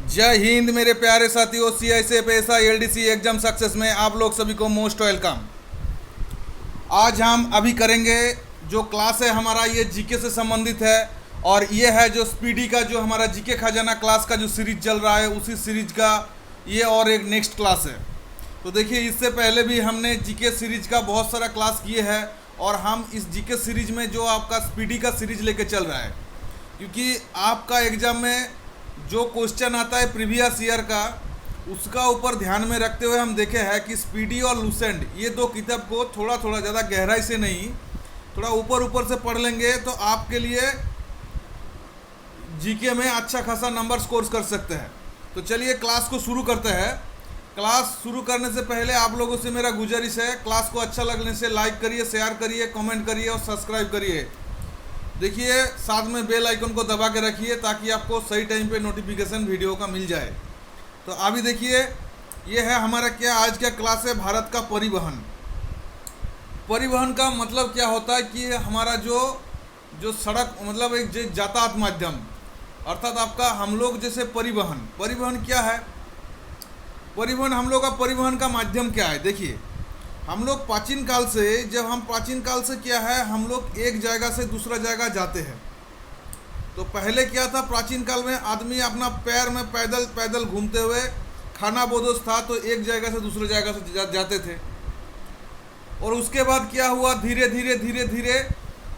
जय हिंद मेरे प्यारे साथियों। CICF LDC एग्जाम सक्सेस में आप लोग सभी को मोस्ट वेलकम। आज हम अभी करेंगे जो क्लास है हमारा, ये जीके से संबंधित है और ये है जो स्पीडी का जो हमारा जीके खजाना क्लास का जो सीरीज चल रहा है उसी सीरीज का ये और एक नेक्स्ट क्लास है। तो देखिए, इससे पहले भी हमने जीके सीरीज का बहुत सारा क्लास किए हैं और हम इस जीके सीरीज में जो आपका स्पीडी का सीरीज लेके चल रहा है, क्योंकि आपका एग्ज़ाम में जो क्वेश्चन आता है प्रीवियस ईयर का उसका ऊपर ध्यान में रखते हुए हम देखे हैं कि स्पीडी और लूसेंट ये दो किताब को थोड़ा थोड़ा ज़्यादा गहराई से नहीं, थोड़ा ऊपर ऊपर से पढ़ लेंगे तो आपके लिए जीके में अच्छा खासा नंबर स्कोर कर सकते हैं। तो चलिए क्लास को शुरू करते हैं। क्लास शुरू करने से पहले आप लोगों से मेरा गुजारिश है, क्लास को अच्छा लगने से लाइक करिए, शेयर करिए, कमेंट करिए और सब्सक्राइब करिए। देखिए, साथ में बेल आइकन को दबा के रखिए ताकि आपको सही टाइम पे नोटिफिकेशन वीडियो का मिल जाए। तो अभी देखिए, ये है हमारा क्या आज का क्लास है, भारत का परिवहन। परिवहन का मतलब क्या होता है कि हमारा जो सड़क मतलब एक जो यातायात माध्यम, अर्थात आपका हम लोग जैसे परिवहन क्या है, परिवहन हम लोग का परिवहन का माध्यम क्या है। देखिए, हम लोग प्राचीन काल से क्या है, हम लोग एक जगह से दूसरा जगह जाते हैं। तो पहले क्या था, प्राचीन काल में आदमी अपना पैर में पैदल पैदल घूमते हुए, खाना बोदोस था तो एक जगह से दूसरे जगह से जाते थे। और उसके बाद क्या हुआ, धीरे धीरे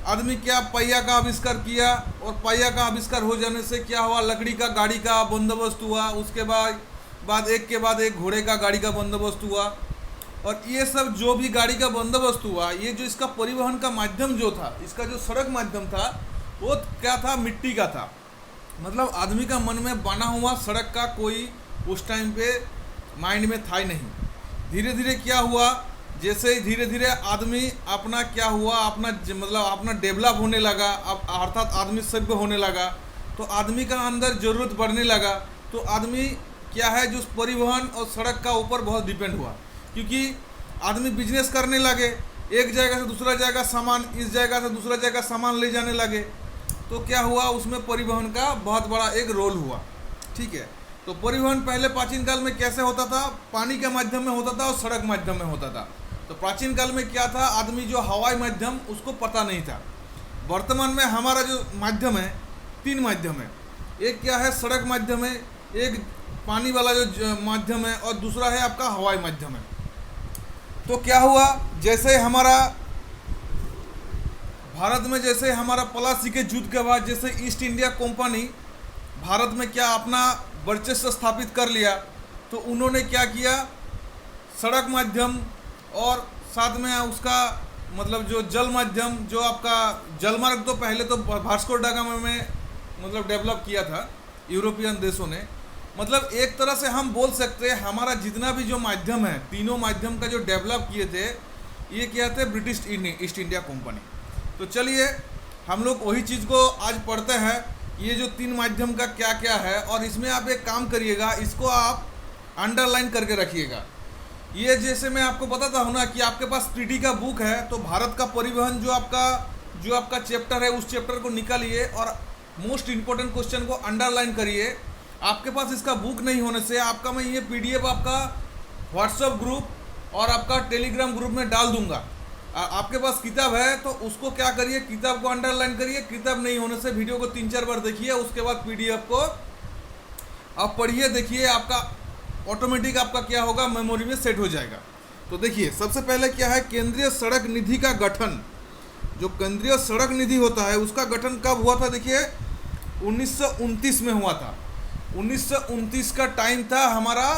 आदमी क्या पहिया का आविष्कार किया और पहिया का आविष्कार हो जाने से क्या हुआ, लकड़ी का गाड़ी का बंदोबस्त हुआ। उसके बाद एक के बाद एक घोड़े का गाड़ी का बंदोबस्त हुआ और ये सब जो भी गाड़ी का बंदोबस्त हुआ, ये जो इसका परिवहन का माध्यम जो था, इसका जो सड़क माध्यम था वो क्या था, मिट्टी का था। मतलब आदमी का मन में बना हुआ सड़क का कोई उस टाइम पे माइंड में था ही नहीं। धीरे धीरे क्या हुआ, जैसे धीरे धीरे आदमी अपना क्या हुआ, अपना डेवलप होने लगा, अब अर्थात आदमी सभ्य होने लगा, तो आदमी का अंदर ज़रूरत बढ़ने लगा। तो आदमी क्या है, जो परिवहन और सड़क का ऊपर बहुत डिपेंड हुआ, क्योंकि आदमी बिजनेस करने लगे, एक जगह से दूसरा जगह सामान, इस जगह से दूसरा जगह सामान ले जाने लगे। तो क्या हुआ, उसमें परिवहन का बहुत बड़ा एक रोल हुआ। ठीक है, तो परिवहन पहले प्राचीन काल में कैसे होता था, पानी के माध्यम में होता था और सड़क माध्यम में होता था। तो प्राचीन काल में क्या था, आदमी जो हवाई माध्यम उसको पता नहीं था। वर्तमान में हमारा जो माध्यम है, 3 माध्यम है। एक क्या है, सड़क माध्यम है, एक पानी वाला जो माध्यम है और दूसरा है आपका हवाई माध्यम है। तो क्या हुआ, जैसे हमारा भारत में जैसे हमारा पलासी के युद्ध के बाद जैसे ईस्ट इंडिया कंपनी भारत में क्या अपना वर्चस्व स्थापित कर लिया, तो उन्होंने क्या किया, सड़क माध्यम और साथ में उसका मतलब जो जल माध्यम, जो आपका जलमार्ग, तो पहले तो वास्को ड गामा में मतलब डेवलप किया था यूरोपियन देशों ने। मतलब एक तरह से हम बोल सकते हैं हमारा जितना भी जो माध्यम है, तीनों माध्यम का जो डेवलप किए थे, ये क्या थे, ब्रिटिश ईस्ट इंडिया कंपनी। तो चलिए हम लोग वही चीज़ को आज पढ़ते हैं, ये जो 3 माध्यम का क्या क्या है। और इसमें आप एक काम करिएगा, इसको आप अंडरलाइन करके रखिएगा। ये जैसे मैं आपको बताता हूँ ना कि आपके पास पीडी का बुक है, तो भारत का परिवहन जो आपका चैप्टर है, उस चैप्टर को निकालिए और मोस्ट इम्पोर्टेंट क्वेश्चन को अंडरलाइन करिए। आपके पास इसका बुक नहीं होने से आपका मैं ये PDF आपका व्हाट्सएप ग्रुप और आपका टेलीग्राम ग्रुप में डाल दूंगा। आपके पास किताब है तो उसको क्या करिए, किताब को अंडरलाइन करिए। किताब नहीं होने से वीडियो को 3-4 बार देखिए, उसके बाद PDF को आप पढ़िए, देखिए आपका ऑटोमेटिक आपका क्या होगा, मेमोरी में सेट हो जाएगा। तो देखिए, सबसे पहले क्या है, केंद्रीय सड़क निधि का गठन। जो केंद्रीय सड़क निधि होता है उसका गठन कब हुआ था, देखिए 1929 में हुआ था। 1929 का टाइम था हमारा,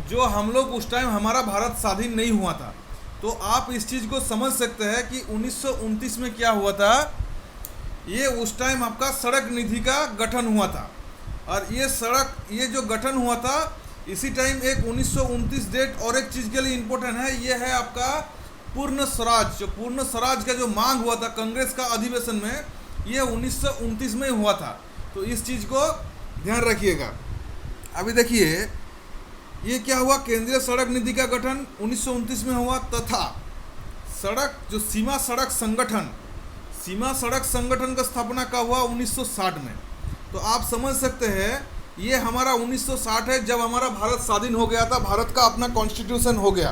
जो हम लोग उस टाइम हमारा भारत स्वाधीन नहीं हुआ था। तो आप इस चीज़ को समझ सकते हैं कि 1929 में क्या हुआ था, ये उस टाइम आपका सड़क निधि का गठन हुआ था। और ये जो गठन हुआ था, इसी टाइम एक 1929 डेट और एक चीज़ के लिए इम्पोर्टेंट है, ये है आपका पूर्ण स्वराज। जो पूर्ण स्वराज का जो मांग हुआ था कांग्रेस का अधिवेशन में, ये 1929 में हुआ था। तो इस चीज़ को ध्यान रखिएगा। अभी देखिए, ये क्या हुआ, केंद्रीय सड़क निधि का गठन 1929 में हुआ, तथा सीमा सड़क संगठन का स्थापना कब हुआ, 1960 में। तो आप समझ सकते हैं ये हमारा 1960 है, जब हमारा भारत स्वाधीन हो गया था, भारत का अपना कॉन्स्टिट्यूशन हो गया।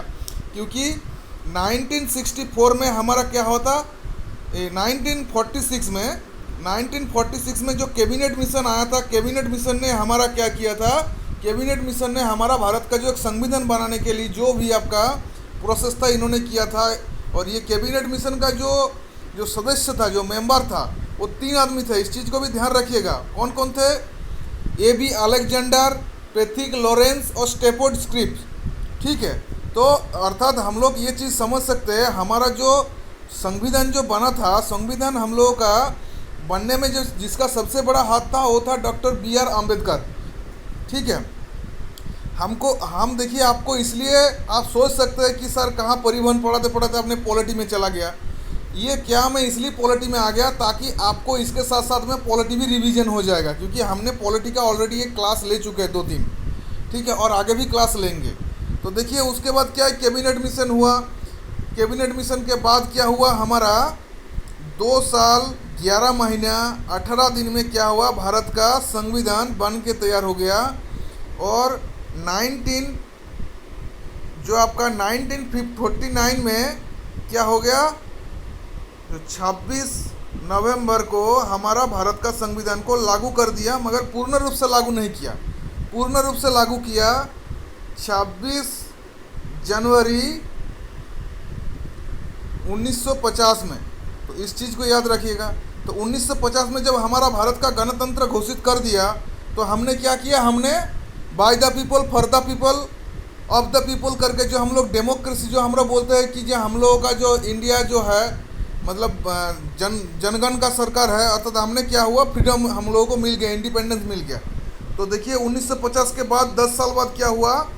क्योंकि 1964 में हमारा क्या होता, 1946 में जो कैबिनेट मिशन आया था, कैबिनेट मिशन ने हमारा क्या किया था, कैबिनेट मिशन ने हमारा भारत का जो एक संविधान बनाने के लिए जो भी आपका प्रोसेस था इन्होंने किया था। और ये कैबिनेट मिशन का जो सदस्य था, जो मेंबर था, वो 3 आदमी थे। इस चीज़ को भी ध्यान रखिएगा। कौन कौन थे? AB अलेक्जेंडर, पैथिक लॉरेंस और स्टेफोर्ड स्क्रिप्स। ठीक है, तो अर्थात हम लोग ये चीज़ समझ सकते हैं, हमारा जो संविधान जो बना था, संविधान हम लोगों का बनने में जिसका सबसे बड़ा हाथ था वो था डॉक्टर BR अम्बेडकर। ठीक है, हम देखिए, आपको इसलिए आप सोच सकते हैं कि सर कहाँ परिवहन पढ़ाते पढ़ाते अपने पॉलिटी में चला गया। ये क्या, मैं इसलिए पॉलिटी में आ गया ताकि आपको इसके साथ साथ में पॉलिटी भी रिवीजन हो जाएगा, क्योंकि हमने पॉलिटी का ऑलरेडी एक क्लास ले चुके हैं 2-3। ठीक है, और आगे भी क्लास लेंगे। तो देखिए उसके बाद क्या है, कैबिनेट मिशन हुआ। कैबिनेट मिशन के बाद क्या हुआ, हमारा 2 साल 11 महीना 18 दिन में क्या हुआ, भारत का संविधान बन के तैयार हो गया। और 1949 में क्या हो गया, जो 26 नवंबर को हमारा भारत का संविधान को लागू कर दिया, मगर पूर्ण रूप से लागू नहीं किया। पूर्ण रूप से लागू किया 26 जनवरी 1950 में। तो इस चीज़ को याद रखिएगा। तो 1950 में जब हमारा भारत का गणतंत्र घोषित कर दिया, तो हमने क्या किया, हमने by the people for the people of the people करके जो हम लोग डेमोक्रेसी जो हम लोग बोलते हैं कि जो हम लोगों का जो इंडिया जो है, मतलब जनगण का सरकार है, अर्थात हमने क्या हुआ, फ्रीडम हम लोगों को मिल गया, इंडिपेंडेंस मिल गया। तो देखिए 1950 के बाद 10 साल बाद क्या हुआ,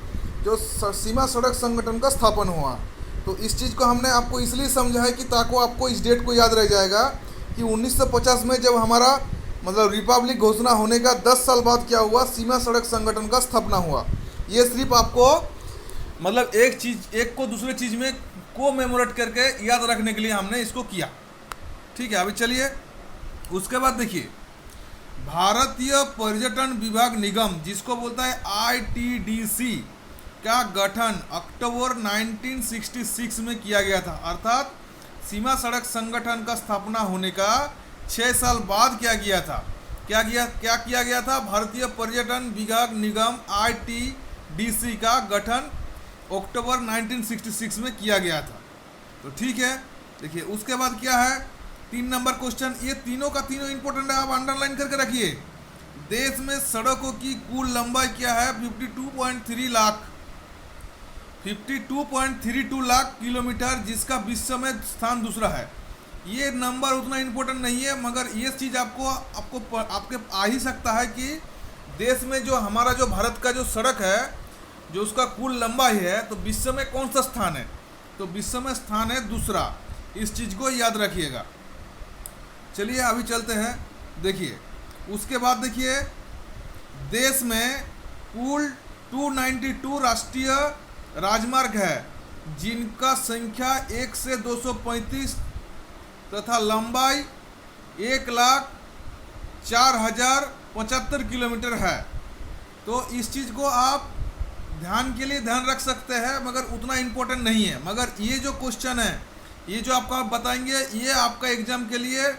जो सीमा सड़क संगठन का स्थापन हुआ। तो इस चीज़ को हमने आपको इसलिए समझा है कि ताकि आपको इस डेट को याद रह जाएगा कि 1950 में जब हमारा मतलब रिपब्लिक घोषणा होने का 10 साल बाद क्या हुआ, सीमा सड़क संगठन का स्थापना हुआ। ये सिर्फ आपको मतलब एक को दूसरे चीज़ में को मेमोरेट करके याद रखने के लिए हमने इसको किया। ठीक है, अभी चलिए उसके बाद देखिए, भारतीय पर्यटन विभाग निगम जिसको बोलता है ITDC का गठन अक्टूबर 1966 में किया गया था। अर्थात सीमा सड़क संगठन का स्थापना होने का 6 साल बाद क्या किया था, क्या किया गया था, भारतीय पर्यटन विभाग निगम ITDC का गठन अक्टूबर 1966 में किया गया था। तो ठीक है, देखिए उसके बाद क्या है, 3 नंबर क्वेश्चन, ये तीनों का तीनों इंपॉर्टेंट है, आप अंडरलाइन करके रखिए। देश में सड़कों की कुल लंबाई क्या है, 52.32 लाख किलोमीटर, जिसका विश्व में स्थान दूसरा है। ये नंबर उतना इम्पोर्टेंट नहीं है, मगर ये चीज़ आपके आ ही सकता है कि देश में जो हमारा जो भारत का जो सड़क है, जो उसका कुल लंबाई है, तो विश्व में कौन सा स्थान है, तो विश्व में स्थान है दूसरा। इस चीज़ को याद रखिएगा। चलिए अभी चलते हैं, देखिए उसके बाद देखिए, देश में कुल 292 राष्ट्रीय राजमार्ग है, जिनका संख्या 1 से 235 तथा लंबाई 1,04,075 किलोमीटर है। तो इस चीज़ को आप ध्यान के लिए ध्यान रख सकते हैं, मगर उतना इम्पोर्टेंट नहीं है। मगर ये जो क्वेश्चन है, ये जो आपको आप बताएंगे, ये आपका एग्जाम के लिए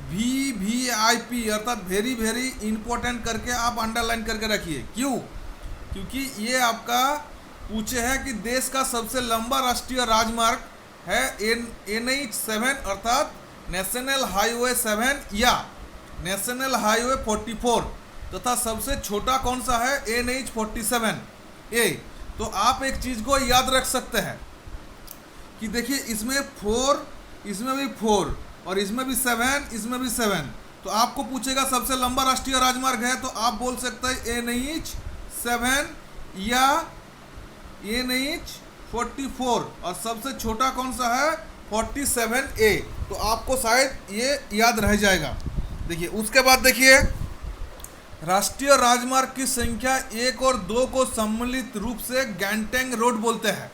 VVIP अर्थात वेरी वेरी इंपॉर्टेंट करके आप अंडरलाइन करके रखिए। क्यों? क्योंकि ये आपका पूछे है कि देश का सबसे लंबा राष्ट्रीय राजमार्ग है NH7 अर्थात नेशनल हाईवे 7 या नेशनल हाईवे 44, तथा सबसे छोटा कौन सा है, NH47A। तो आप एक चीज़ को याद रख सकते हैं कि देखिए इसमें 4, इसमें भी 4 और इसमें भी 7, इसमें भी 7। तो आपको पूछेगा सबसे लंबा राष्ट्रीय राजमार्ग है, तो आप बोल सकते हैं NH7 या NH44, और सबसे छोटा कौन सा है, 47A। तो आपको शायद ये याद रह जाएगा। देखिए उसके बाद देखिए, राष्ट्रीय राजमार्ग की संख्या 1 और 2 को सम्मिलित रूप से गैंगटैंग रोड बोलते हैं।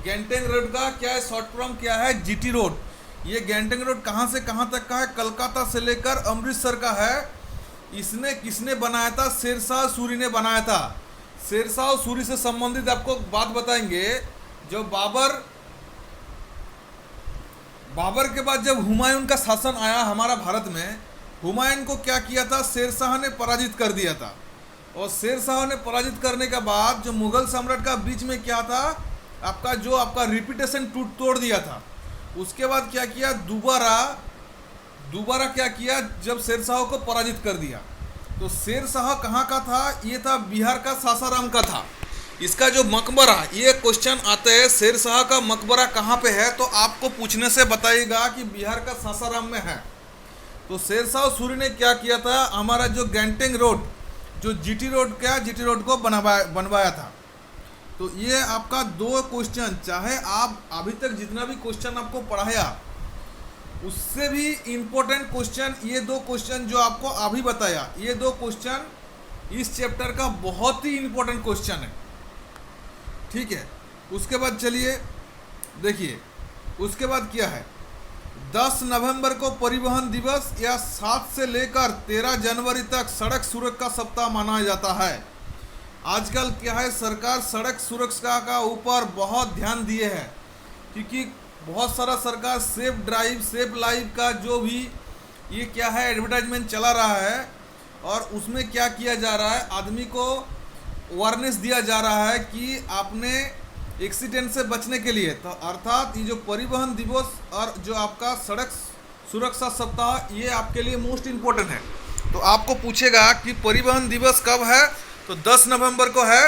गैंगटैंग रोड का क्या है, शॉर्ट फॉर्म क्या है, GT रोड। ये गैंगटैंग रोड कहाँ से कहाँ तक का है, कलकत्ता से लेकर अमृतसर का है। इसने किसने बनाया था? शेरशाह सूरी ने बनाया था। शेरशाह सूरी से संबंधित आपको बात बताएंगे। जो बाबर के बाद जब हुमायूं का शासन आया हमारा भारत में, हुमायूं को क्या किया था? शेरशाह ने पराजित कर दिया था। और शेरशाह ने पराजित करने के बाद जो मुगल सम्राट का बीच में क्या था, आपका रिपीटेशन तोड़ दिया था। उसके बाद क्या किया? दोबारा क्या किया? जब शेरशाह को पराजित कर दिया, तो शेरशाह कहाँ का था? ये था बिहार का सासाराम का था। इसका जो मकबरा, ये क्वेश्चन आते हैं शेरशाह का मकबरा कहाँ पे है, तो आपको पूछने से बताइएगा कि बिहार का सासाराम में है। तो शेरशाह सूरी ने क्या किया था? हमारा जो गैंगटोक रोड, जो जीटी रोड को बनवाया था। तो ये आपका 2 क्वेश्चन, चाहे आप अभी तक जितना भी क्वेश्चन आपको पढ़ाया उससे भी इम्पोर्टेंट क्वेश्चन, ये 2 क्वेश्चन जो आपको अभी बताया, ये 2 क्वेश्चन इस चैप्टर का बहुत ही इम्पोर्टेंट क्वेश्चन है। ठीक है, उसके बाद चलिए देखिए, उसके बाद क्या है? 10 नवंबर को परिवहन दिवस या 7 से लेकर 13 जनवरी तक सड़क सुरक्षा सप्ताह मनाया जाता है। आजकल क्या है, सरकार सड़क सुरक्षा का ऊपर बहुत ध्यान दिए है, क्योंकि बहुत सारा सरकार सेफ ड्राइव सेफ लाइफ का जो भी ये क्या है एडवर्टाइजमेंट चला रहा है, और उसमें क्या किया जा रहा है, आदमी को अवेयरनेस दिया जा रहा है कि आपने एक्सीडेंट से बचने के लिए। तो अर्थात ये जो परिवहन दिवस और जो आपका सड़क सुरक्षा सप्ताह, ये आपके लिए मोस्ट इम्पोर्टेंट है। तो आपको पूछेगा कि परिवहन दिवस कब है, तो 10 नवंबर को है।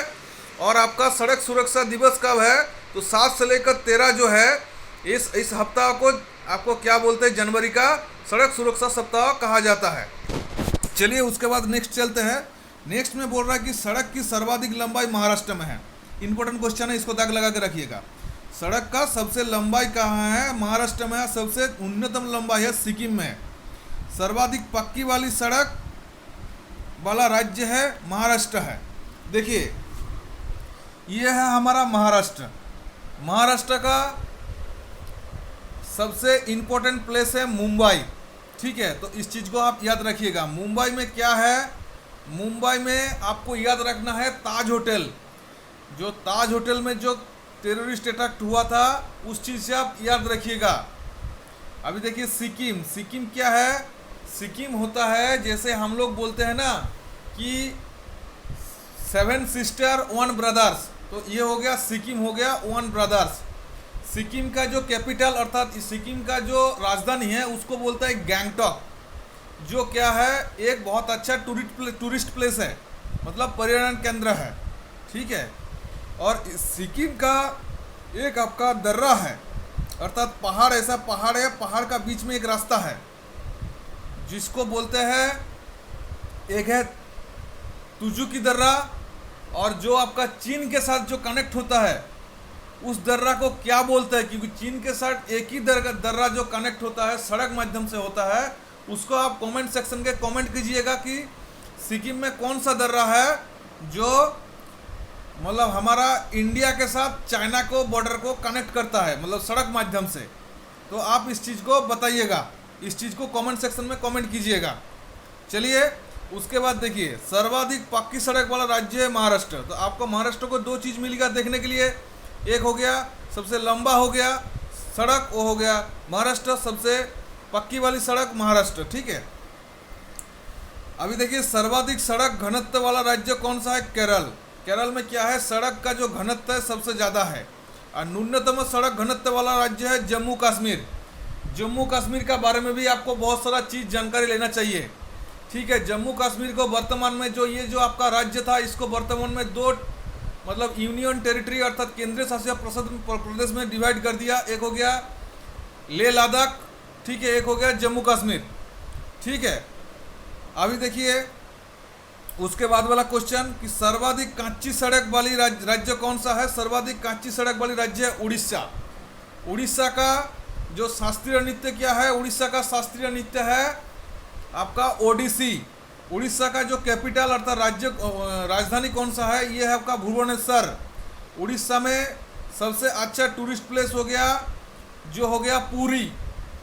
और आपका सड़क सुरक्षा दिवस कब है, तो 7 से लेकर 13 जो है इस हफ्ता को आपको क्या बोलते हैं, जनवरी का सड़क सुरक्षा सप्ताह कहा जाता है। चलिए उसके बाद नेक्स्ट चलते हैं। नेक्स्ट में बोल रहा है कि सड़क की सर्वाधिक लंबाई महाराष्ट्र में है। इंपॉर्टेंट क्वेश्चन है, इसको दाग लगा के रखिएगा। सड़क का सबसे लंबाई कहाँ है? महाराष्ट्र में है। सबसे न्यूनतम लंबाई है सिक्किम में। सर्वाधिक पक्की वाली सड़क वाला राज्य है महाराष्ट्र है। देखिए ये है हमारा महाराष्ट्र। महाराष्ट्र का सबसे इम्पोर्टेंट प्लेस है मुंबई। ठीक है, तो इस चीज़ को आप याद रखिएगा। मुंबई में क्या है, मुंबई में आपको याद रखना है ताज होटल। जो ताज होटल में जो टेररिस्ट अटैक हुआ था, उस चीज़ से आप याद रखिएगा। अभी देखिए सिक्किम, सिक्किम क्या है? सिक्किम होता है, जैसे हम लोग बोलते हैं ना कि 7 सिस्टर 1 ब्रदर्स, तो ये हो गया सिक्किम, हो गया 1 ब्रदर्स। सिक्किम का जो कैपिटल अर्थात सिक्किम का जो राजधानी है उसको बोलता है गैंगटॉक, जो क्या है एक बहुत अच्छा टूरिस्ट प्लेस है, मतलब पर्यटन केंद्र है। ठीक है, और सिक्किम का एक आपका दर्रा है, अर्थात पहाड़, ऐसा पहाड़ है, पहाड़ का बीच में एक रास्ता है जिसको बोलते हैं, एक है तुजू की दर्रा, और जो आपका चीन के साथ जो कनेक्ट होता है उस दर्रा को क्या बोलते हैं, क्योंकि चीन के साथ एक ही दर्रा जो कनेक्ट होता है सड़क माध्यम से होता है, उसको आप कमेंट सेक्शन के कमेंट कीजिएगा कि सिक्किम में कौन सा दर्रा है जो मतलब हमारा इंडिया के साथ चाइना को बॉर्डर को कनेक्ट करता है, मतलब सड़क माध्यम से। तो आप इस चीज़ को बताइएगा, इस चीज़ को कमेंट सेक्शन में कमेंट कीजिएगा। चलिए उसके बाद देखिए, सर्वाधिक पक्की सड़क वाला राज्य है महाराष्ट्र। तो आपको महाराष्ट्र को 2 चीज़ मिलेगा देखने के लिए, एक हो गया सबसे लंबा हो गया सड़क, वो हो गया महाराष्ट्र, सबसे पक्की वाली सड़क महाराष्ट्र। ठीक है, अभी देखिए सर्वाधिक सड़क घनत्व वाला राज्य कौन सा है? केरल। केरल में क्या है, सड़क का जो घनत्व है सबसे ज़्यादा है। और न्यूनतम सड़क घनत्व वाला राज्य है जम्मू कश्मीर। जम्मू कश्मीर का बारे में भी आपको बहुत सारा चीज़ जानकारी लेना चाहिए। ठीक है, जम्मू कश्मीर को वर्तमान में जो ये जो आपका राज्य था, इसको वर्तमान में 2 मतलब यूनियन टेरिटरी अर्थात केंद्रीय शासित प्रदेश में डिवाइड कर दिया। एक हो गया लेह लद्दाख, ठीक है, एक हो गया जम्मू कश्मीर। ठीक है, अभी देखिए उसके बाद वाला क्वेश्चन कि सर्वाधिक कच्ची सड़क वाली राज्य कौन सा है? सर्वाधिक कच्ची सड़क वाली राज्य है उड़ीसा। उड़ीसा का जो शास्त्रीय नृत्य क्या है? उड़ीसा का शास्त्रीय नृत्य है आपका ओडिसी। उड़ीसा का जो कैपिटल अर्थात राजधानी कौन सा है? ये है आपका भुवनेश्वर। उड़ीसा में सबसे अच्छा टूरिस्ट प्लेस हो गया जो हो गया पुरी।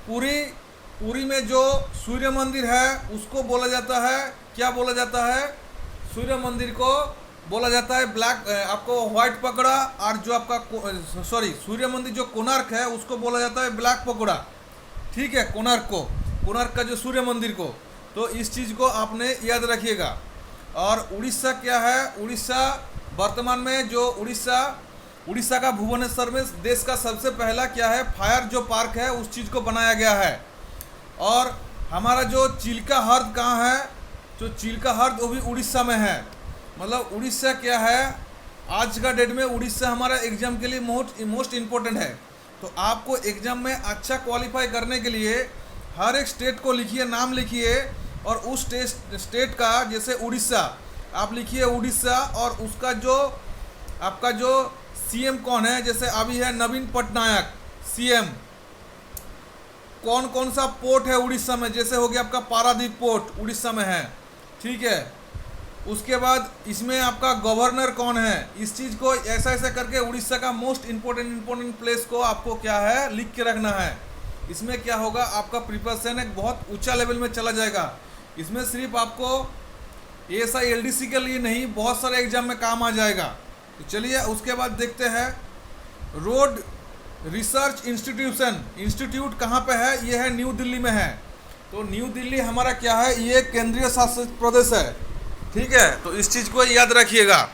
पुरी में जो सूर्य मंदिर है उसको बोला जाता है क्या बोला जाता है, सूर्य मंदिर को बोला जाता है ब्लैक, आपको व्हाइट पकड़ा, और जो आपका सूर्य मंदिर जो कोणार्क है उसको बोला जाता है ब्लैक पकड़ा। ठीक है, कोणार्क का जो सूर्य मंदिर को, तो इस चीज़ को आपने याद रखिएगा। और उड़ीसा क्या है, उड़ीसा वर्तमान में जो उड़ीसा का भुवनेश्वर में देश का सबसे पहला क्या है, फायर जो पार्क है उस चीज़ को बनाया गया है। और हमारा जो चिल्का ह्रद कहाँ है, जो चिल्का ह्रद वो भी उड़ीसा में है। मतलब उड़ीसा क्या है, आज का डेट में उड़ीसा हमारा एग्जाम के लिए मोस्ट इम्पोर्टेंट है। तो आपको एग्जाम में अच्छा क्वालिफाई करने के लिए हर एक स्टेट को लिखिए, नाम लिखिए, और उस स्टेट का, जैसे उड़ीसा आप लिखिए उड़ीसा, और उसका जो आपका जो सीएम कौन है, जैसे अभी है नवीन पटनायक सीएम। कौन कौन सा पोर्ट है उड़ीसा में, जैसे हो गया आपका पारादीप पोर्ट उड़ीसा में है। ठीक है, उसके बाद इसमें आपका गवर्नर कौन है, इस चीज़ को ऐसा ऐसा करके उड़ीसा का मोस्ट इम्पोर्टेंट प्लेस को आपको क्या है लिख के रखना है। इसमें क्या होगा, आपका प्रिपरेशन एक बहुत ऊंचा लेवल में चला जाएगा। इसमें सिर्फ आपको ASI LDC के लिए नहीं, बहुत सारे एग्जाम में काम आ जाएगा। तो चलिए उसके बाद देखते हैं, रोड रिसर्च इंस्टीट्यूट कहाँ पे है, ये है न्यू दिल्ली में है। तो न्यू दिल्ली हमारा क्या है, ये केंद्रीय शासित प्रदेश है। ठीक है, तो इस चीज़ को याद रखिएगा।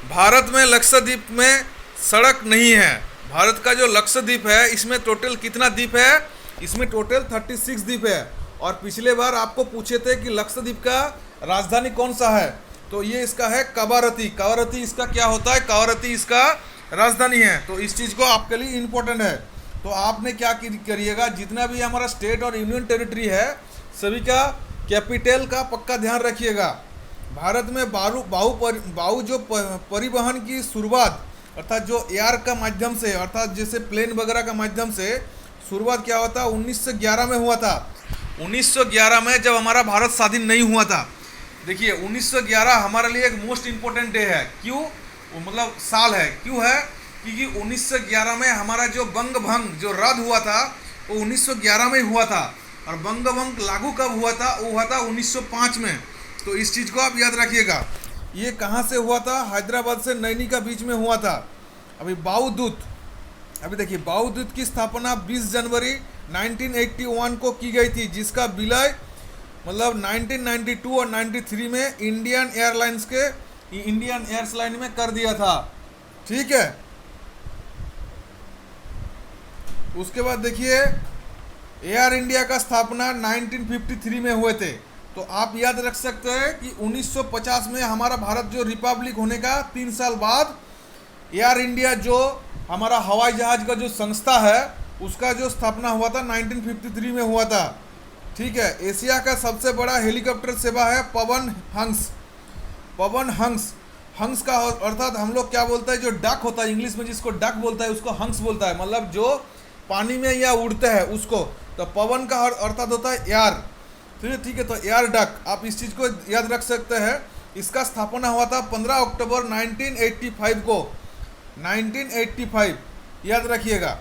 भारत में लक्षद्वीप में सड़क नहीं है। भारत का जो लक्षद्वीप है इसमें टोटल कितना द्वीप है, इसमें टोटल 36 द्वीप है। और पिछले बार आपको पूछे थे कि लक्षद्वीप का राजधानी कौन सा है, तो ये इसका है कवारती। कवारती इसका क्या होता है, कवारती इसका राजधानी है। तो इस चीज़ को आपके लिए इम्पोर्टेंट है। तो आपने क्या करिएगा, जितना भी हमारा स्टेट और यूनियन टेरिटरी है सभी का कैपिटल का पक्का ध्यान रखिएगा। भारत में वायु जो परिवहन की शुरुआत, अर्थात जो एयर का माध्यम से, अर्थात जैसे प्लेन वगैरह का माध्यम से शुरुआत क्या होता है, 1911 में हुआ था। 1911 में जब हमारा भारत स्वाधीन नहीं हुआ था। देखिए 1911 हमारे लिए एक मोस्ट इम्पोर्टेंट डे है। क्यों, मतलब साल है, क्यों है, क्योंकि 1911 में हमारा जो बंगभंग जो रद्द हुआ था वो 1911 में हुआ था। और बंगभंग लागू कब हुआ था, वो हुआ था 1905 में। तो इस चीज़ को आप याद रखिएगा। ये कहाँ से हुआ था, हैदराबाद से नैनी का बीच में हुआ था। अभी वायुदूत, अभी देखिए वायुदूत की स्थापना 20 जनवरी 1981 को की गई थी, जिसका विलय मतलब 1992 और 93 में इंडियन एयरलाइन में कर दिया था। ठीक है, उसके बाद देखिए एयर इंडिया का स्थापना 1953 में हुए थे। तो आप याद रख सकते हैं कि 1950 में हमारा भारत जो रिपब्लिक होने का 3 साल बाद एयर इंडिया जो हमारा हवाई जहाज का जो संस्था है उसका जो स्थापना हुआ था 1953 में हुआ था। ठीक है, एशिया का सबसे बड़ा हेलीकॉप्टर सेवा है पवन हंस। हंस का अर्थात हम लोग क्या बोलते हैं, जो डक होता है इंग्लिश में जिसको डक बोलता है उसको हंस बोलता है, मतलब जो पानी में या उड़ते हैं उसको। तो पवन का अर्थात होता है एयर। ठीक है, तो एयर डक, आप इस चीज़ को याद रख सकते हैं। इसका स्थापना हुआ था 15 अक्टूबर 1985 को, 1985 याद रखिएगा।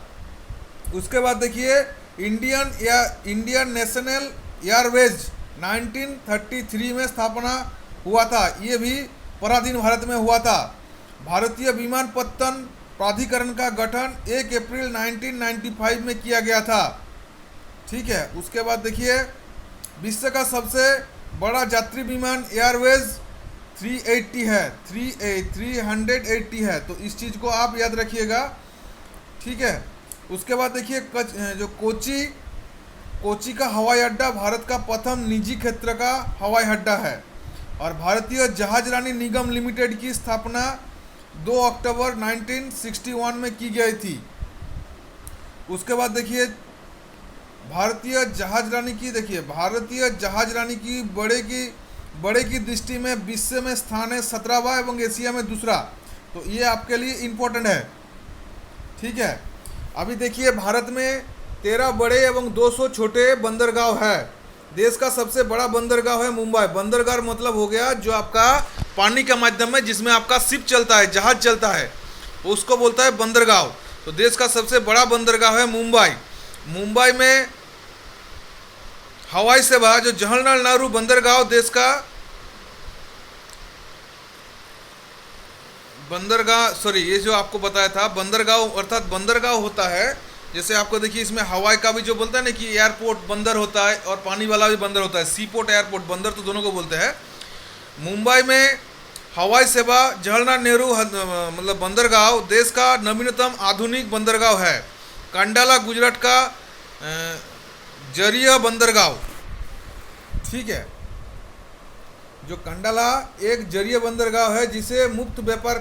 उसके बाद देखिए इंडियन नेशनल एयरवेज 1933 में स्थापना हुआ था, ये भी पराधीन भारत में हुआ था। भारतीय विमानपत्तन प्राधिकरण का गठन 1 अप्रैल 1995 में किया गया था। ठीक है, उसके बाद देखिए विश्व का सबसे बड़ा यात्री विमान एयरवेज 380 है, 380 है। तो इस चीज़ को आप याद रखिएगा। ठीक है, उसके बाद देखिए जो कोची का हवाई अड्डा भारत का प्रथम निजी क्षेत्र का हवाई अड्डा है। और भारतीय जहाजरानी निगम लिमिटेड की स्थापना 2 अक्टूबर 1961 में की गई थी। उसके बाद देखिए भारतीय जहाजरानी की बड़े की दृष्टि में विश्व में स्थान है 17वां एवं एशिया में दूसरा। तो ये आपके लिए इम्पोर्टेंट है। ठीक है, अभी देखिए भारत में 13 बड़े एवं 200 छोटे बंदरगाह है। देश का सबसे बड़ा बंदरगाह है मुंबई। बंदरगाह मतलब हो गया जो आपका पानी का माध्यम है, जिसमें आपका शिप चलता है, जहाज चलता है, उसको बोलता है बंदरगाह। तो देश का सबसे बड़ा बंदरगाह है मुंबई। मुंबई में हवाई सेवा जो जवाहरलाल नेहरू बंदरगाह देश का बंदरगाह, सॉरी ये जो आपको बताया था बंदरगाह अर्थात बंदरगाह होता है। जैसे आपको देखिए इसमें हवाई का भी जो बोलता है ना कि एयरपोर्ट बंदर होता है और पानी वाला भी बंदर होता है, सीपोर्ट एयरपोर्ट बंदर तो दोनों को बोलते हैं। मुंबई में हवाई सेवा जवाहरलाल नेहरू मतलब बंदरगाह देश का नवीनतम आधुनिक बंदरगाह है। कंडाला गुजरात का जरिया बंदरगाह, ठीक है। जो कंडाला एक जरिया बंदरगाह है जिसे मुक्त व्यापार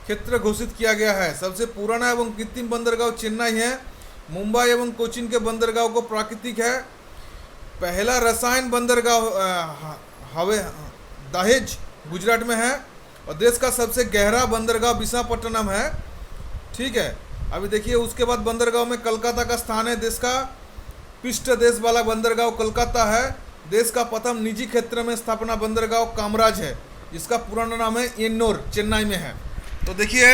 क्षेत्र घोषित किया गया है। सबसे पुराना एवं कृत्रिम बंदरगाह चेन्नई है। मुंबई एवं कोचीन के बंदरगाह को प्राकृतिक है। पहला रसायन बंदरगाह हवे दहेज गुजरात में है और देश का सबसे गहरा बंदरगाह विशाखापट्टनम है, ठीक है। अभी देखिए उसके बाद बंदरगाह में कोलकाता का स्थान है। देश का पृष्ठ देश वाला बंदरगाह कोलकाता है। देश का प्रथम निजी क्षेत्र में स्थापना बंदरगाह कामराज है, जिसका पुराना नाम है एन्नोर, चेन्नई में है। तो देखिए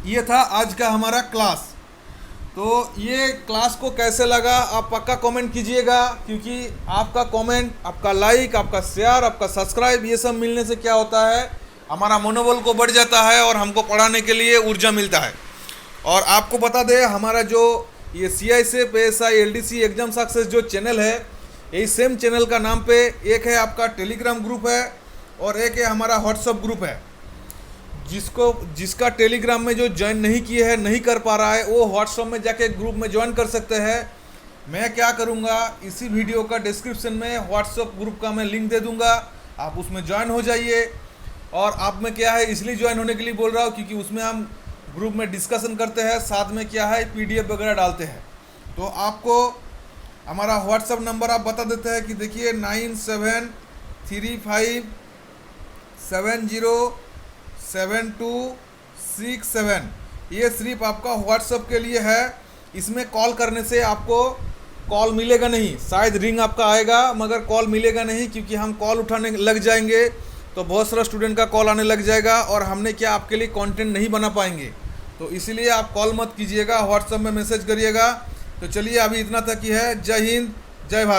ये था आज का हमारा क्लास। तो ये क्लास को कैसे लगा आप पक्का कमेंट कीजिएगा, क्योंकि आपका कमेंट, आपका लाइक, आपका शेयर, आपका सब्सक्राइब, ये सब मिलने से क्या होता है, हमारा मनोबल को बढ़ जाता है और हमको पढ़ाने के लिए ऊर्जा मिलता है। और आपको बता दें हमारा जो ये CISF ASI LDC exam success जो चैनल है, यही सेम चैनल का नाम पे एक है आपका टेलीग्राम ग्रुप है और एक है हमारा व्हाट्सअप ग्रुप है। जिसका टेलीग्राम में जो ज्वाइन नहीं किए है, नहीं कर पा रहा है, वो व्हाट्सअप में जाके ग्रुप में ज्वाइन कर सकते हैं। मैं क्या करूँगा, इसी वीडियो का डिस्क्रिप्शन में व्हाट्सअप ग्रुप का मैं लिंक दे दूँगा, आप उसमें ज्वाइन हो जाइए। और आप में क्या है इसलिए ज्वाइन होने के लिए बोल रहा हूँ क्योंकि उसमें हम ग्रुप में डिस्कशन करते हैं, साथ में क्या है PDF वगैरह डालते हैं। तो आपको हमारा व्हाट्सअप नंबर आप बता देते हैं कि देखिए 9735707267, ये सिर्फ आपका व्हाट्सअप के लिए है। इसमें कॉल करने से आपको कॉल मिलेगा नहीं, शायद रिंग आपका आएगा मगर कॉल मिलेगा नहीं, क्योंकि हम कॉल उठाने लग जाएंगे तो बहुत सारा स्टूडेंट का कॉल आने लग जाएगा और हमने क्या आपके लिए कंटेंट नहीं बना पाएंगे। तो इसीलिए आप कॉल मत कीजिएगा, व्हाट्सएप में मैसेज करिएगा। तो चलिए अभी इतना तक ही है। जय हिंद, जय भारत।